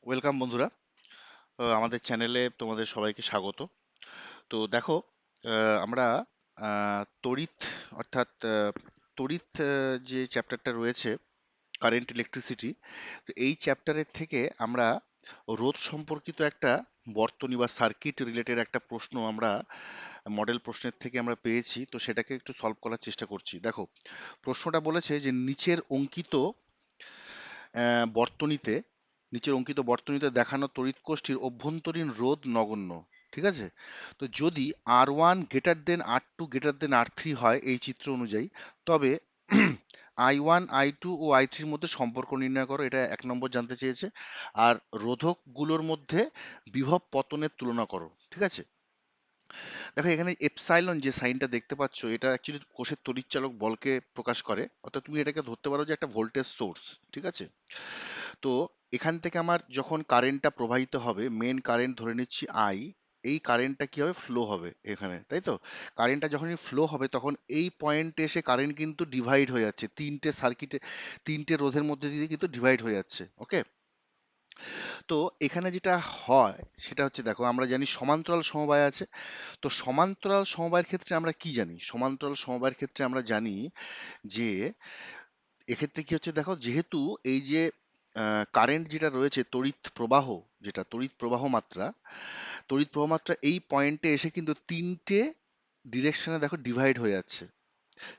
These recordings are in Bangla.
ওয়েলকাম বন্ধুরা। আমাদের চ্যানেলে তোমাদের সবাইকে স্বাগত। তো দেখো, আমরা তড়িৎ অর্থাৎ তড়িৎ যে চ্যাপ্টারটা রয়েছে, কারেন্ট ইলেকট্রিসিটি, তো এই চ্যাপ্টারের থেকে আমরা রোধ সম্পর্কিত একটা বর্তনী বা সার্কিট রিলেটেড একটা প্রশ্ন আমরা মডেল প্রশ্নের থেকে আমরা পেয়েছি, তো সেটাকে একটু সলভ করার চেষ্টা করছি। দেখো, প্রশ্নটা বলেছে যে বর্তনীতে নিচের অঙ্কিত বর্তনীতে দেখানো তড়িৎ কোষটির অভ্যন্তরীণ রোধ নগণ্য। ঠিক আছে? তো যদি R1 greater than R2 greater than R3 হয় এই চিত্র অনুযায়ী, তবে I1 I2 ও I3 এর মধ্যে সম্পর্ক নির্ণয় করো, এটা 1 নম্বর জানতে চেয়েছে। আর রোধকগুলোর মধ্যে বিভব পতনের তুলনা করো। ঠিক আছে? দেখো, এখানে এপসাইলন যে সাইনটা দেখতে পাচ্ছ, এটা অ্যাকচুয়ালি কোষের তড়িৎচালক বলকে প্রকাশ করে, অর্থাৎ তুমি এটাকে ধরতে পারো যে একটা ভোল্টেজ সোর্স। ঠিক আছে? তো এখান থেকে আমার যখন কারেন্টটা প্রবাহিত হবে, মেন কারেন্ট ধরে নিচ্ছি আই, এই কারেন্টটা কি হবে, ফ্লো হবে এখানে, তাই তো? কারেন্টটা যখনই ফ্লো হবে তখন এই পয়েন্টে এসে কারেন্ট কিন্তু ডিভাইড হয়ে যাচ্ছে, তিনটে রোধের মধ্যে দিয়ে কিন্তু ডিভাইড হয়ে যাচ্ছে। ওকে? তো এখানে যেটা হয় সেটা হচ্ছে, দেখো, আমরা জানি সমান্তরাল সমবায় আছে। তো সমান্তরাল সমবায়ের ক্ষেত্রে আমরা কি জানি? সমান্তরাল সমবায়ের ক্ষেত্রে আমরা জানি যে এক্ষেত্রে কি হচ্ছে, দেখো, যেহেতু এই যে কারেন্ট যেটা রয়েছে, তড়িৎ প্রবাহ মাত্রা, এই পয়েন্টে এসে কিন্তু তিনটে ডিরেকশনে দেখো ডিভাইড হয়ে যাচ্ছে।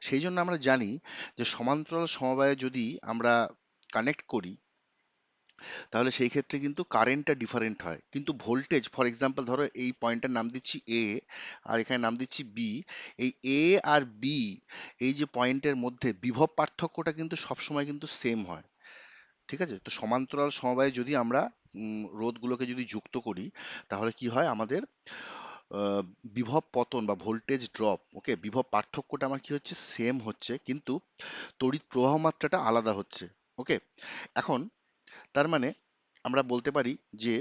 সেই জন্য আমরা জানি যে সমান্তরাল সমবায়ে যদি আমরা কানেক্ট করি, তাহলে সেই ক্ষেত্রে কিন্তু কারেন্টটা ডিফারেন্ট হয়, কিন্তু ভোল্টেজ, ফর এক্সাম্পল ধরো এই পয়েন্টটার নাম দিচ্ছি এ আর এখানে নাম দিচ্ছি বি, এই এ আর বি, এই যে পয়েন্টের মধ্যে বিভব পার্থক্যটা কিন্তু সবসময় কিন্তু সেম হয়। ঠিক আছে? তো সমান্তরাল সমবায়ে যদি আমরা রোধগুলোকে যদি যুক্ত করি, তাহলে কি হয়, আমাদের আহ, বিভব পতন বা ভোল্টেজ ড্রপ, ওকে, বিভব পার্থক্যটা আমার কি হচ্ছে, সেম হচ্ছে, কিন্তু তড়িৎ প্রবাহ মাত্রাটা আলাদা হচ্ছে। ওকে? এখন তার মানে আমরা বলতে পারি যে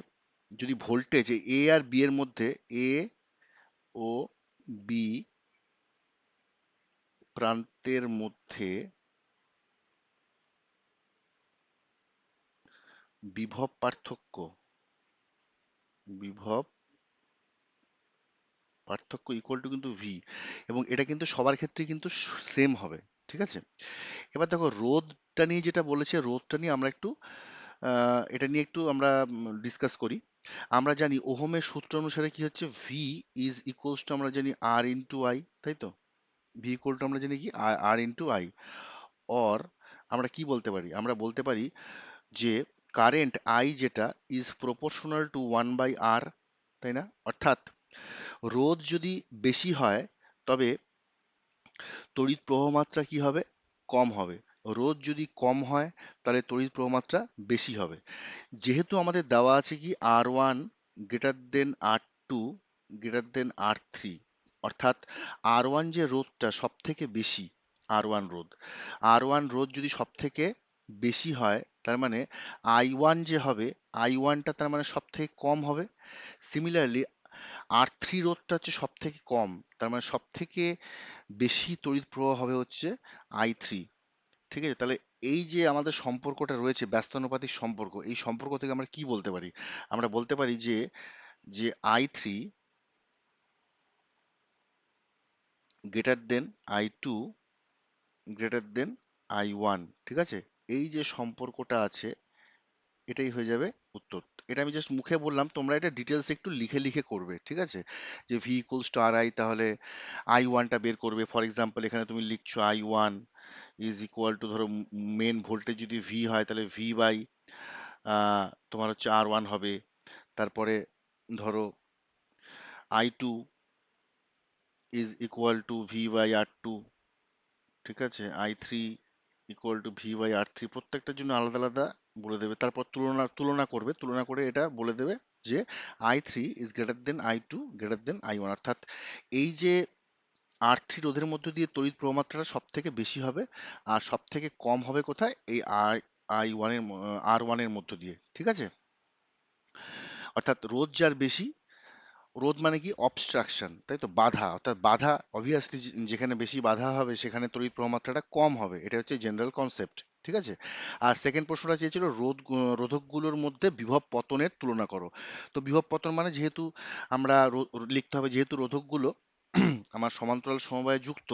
যদি ভোল্টেজ এ আর বি এর মধ্যে, এ ও বি প্রান্তের মধ্যে বিভব পার্থক্য বিভব পার্থক্য ইকুয়াল টু কিন্তু ভি, এবং এটা কিন্তু সবার ক্ষেত্রে কিন্তু সেম হবে। ঠিক আছে? এবার দেখো, রোধটা নিয়ে যেটা বলেছে, রোধটা নিয়ে আমরা একটু এটা নিয়ে একটু আমরা ডিসকাস করি। আমরা জানি ওহমের সূত্র অনুসারে কি হচ্ছে, ভি ইজ ইকুয়ালস টু, আমরা জানি আর ইন্টু আই, তাই তো? ভি ইকুয়াল টু আমরা জানি কি, আর ইন্টু আই। অর আমরা কি বলতে পারি, আমরা বলতে পারি যে কারেন্ট আই যেটা ইজ প্রপোর্শনাল টু 1/R, তাই না? অর্থাৎ রোধ যদি বেশি হয়, তবে তড়িৎ প্রবাহ মাত্রা কি হবে, কম হবে। রোধ যদি কম হয়, তাহলে তড়িৎ প্রবাহ মাত্রা বেশি হবে। যেহেতু আমাদের দেওয়া আছে কি, R1 greater than R2 greater than R3, অর্থাৎ R1 যে রোধটা সব থেকে বেশি, R1 রোধ, R1 রোধ যদি সব থেকে বেশি হয়, তার মানে I1 যে হবে, I1টা তার মানে সব থেকে কম হবে। সিমিলারলি R3 রোধটা হচ্ছে সব থেকে কম, তার মানে সব থেকে বেশি তড়িৎ প্রবাহ হবে হচ্ছে I3। ঠিক আছে? তাহলে এই যে আমাদের সম্পর্কটা রয়েছে, ব্যস্তানুপাতিক সম্পর্ক, এই সম্পর্ক থেকে আমরা কি বলতে পারি? আমরা বলতে পারি যে যে I3 greater than I2 greater than I1। ঠিক আছে? এই যে সম্পর্কটা আছে, এটাই হয়ে যাবে উত্তর। এটা আমি জাস্ট মুখে বললাম, তোমরা এটা ডিটেলস একটু লিখে লিখে করবে। ঠিক আছে? যে V equals to R I, তাহলে I1টা বের করবে। ফর এক্সাম্পল এখানে তুমি লিখছো I1 ইজ ইকুয়াল টু, ধরো মেন ভোল্টেজ যদি ভি হয়, তাহলে ভি বাই তোমার হচ্ছে R1 হবে। তারপরে ধরো I2 is equal to V by R2। ঠিক আছে? I3 equal to V by R3, প্রত্যেকটার জন্য আলাদা আলাদা বলে দেবে। তারপর তুলনা তুলনা করবে, তুলনা করে এটা বলে দেবে যে I3 is greater than I2 greater than I1, অর্থাৎ এই যে R3 রোধের মধ্যে দিয়ে তড়িৎ প্রবাহ মাত্রাটা সব থেকে বেশি হবে, আর সব থেকে কম হবে কোথায়, এই I1 এর R1 এর মধ্য দিয়ে। ঠিক আছে? অর্থাৎ রোধ যার বেশি, রোধ মানে কি? অবস্ট্রাকশন, তাই তো, বাধা, অর্থাৎ বাধা অবভিয়াসলি যেখানে বেশি বাধা হবে সেখানে তড়িৎ প্রবাহ মাত্রাটা কম হবে, এটা হচ্ছে জেনারেল কনসেপ্ট, ঠিক আছে। আর সেকেন্ড প্রশ্নটা চেয়েছিল রোধকগুলোর মধ্যে বিভব পতনের তুলনা করো। তো বিভব পতন মানে যেহেতু আমরা লিখতে হবে যেহেতু রোধকগুলো আমার সমান্তরাল সমবায়ে যুক্ত,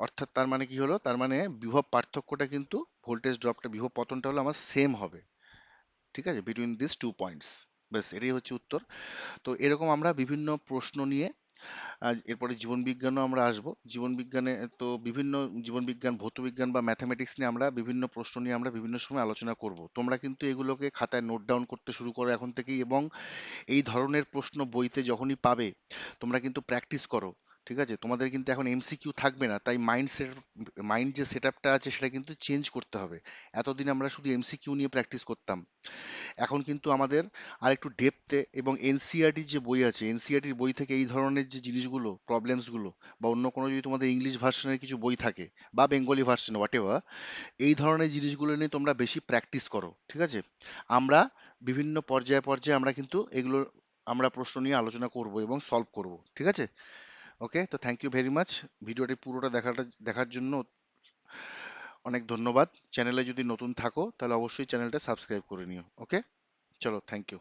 অর্থাৎ তার মানে কি হলো, তার মানে বিভব পার্থক্যটা কিন্তু ভোল্টেজ ড্রপটা, বিভব পতনটা হলো আমার সেম হবে, ঠিক আছে, বিটুইন দিস টু পয়েন্টস। ব্যাস এটাই হচ্ছে উত্তর। তো এরকম আমরা বিভিন্ন প্রশ্ন নিয়ে এরপরে জীবনবিজ্ঞানও আমরা আসবো। জীবনবিজ্ঞানে তো বিভিন্ন জীবনবিজ্ঞান, ভৌতবিজ্ঞান বা ম্যাথামেটিক্স নিয়ে আমরা বিভিন্ন প্রশ্ন নিয়ে আমরা বিভিন্ন সময় আলোচনা করব। তোমরা কিন্তু এগুলোকে খাতায় নোট ডাউন করতে শুরু করো এখন থেকেই, এবং এই ধরনের প্রশ্ন বইতে যখনই পাবে তোমরা কিন্তু প্র্যাকটিস করো, ঠিক আছে। তোমাদের কিন্তু এখন এমসিকিউ থাকবে না, তাই মাইন্ড যে সেট আপটা আছে সেটা কিন্তু চেঞ্জ করতে হবে। এতদিন আমরা শুধু এমসিকিউ নিয়ে প্র্যাকটিস করতাম, এখন কিন্তু আমাদের আরেকটু ডেপথে, এবং এনসিইআরটির যে বই আছে, এনসিইআরটির বই থেকে এই ধরনের যে জিনিসগুলো, প্রবলেমসগুলো, বা অন্য কোনো যদি তোমাদের ইংলিশ ভার্সনের কিছু বই থাকে বা বেঙ্গলি ভার্সন হোয়াটেভার, এই ধরনের জিনিসগুলো নিয়ে তোমরা বেশি প্র্যাকটিস করো, ঠিক আছে। আমরা বিভিন্ন পর্যায়ে পর্যায়ে আমরা কিন্তু এগুলো আমরা প্রশ্ন নিয়ে আলোচনা করব এবং সলভ করব, ঠিক আছে। ওকে, তো থ্যাংক ইউ ভেরি মাচ। ভিডিওটি পুরোটা দেখার জন্য অনেক ধন্যবাদ। চ্যানেলে যদি নতুন থাকো তাহলে অবশ্যই চ্যানেলটা সাবস্ক্রাইব করে নিও। ওকে, চলো, থ্যাংক ইউ।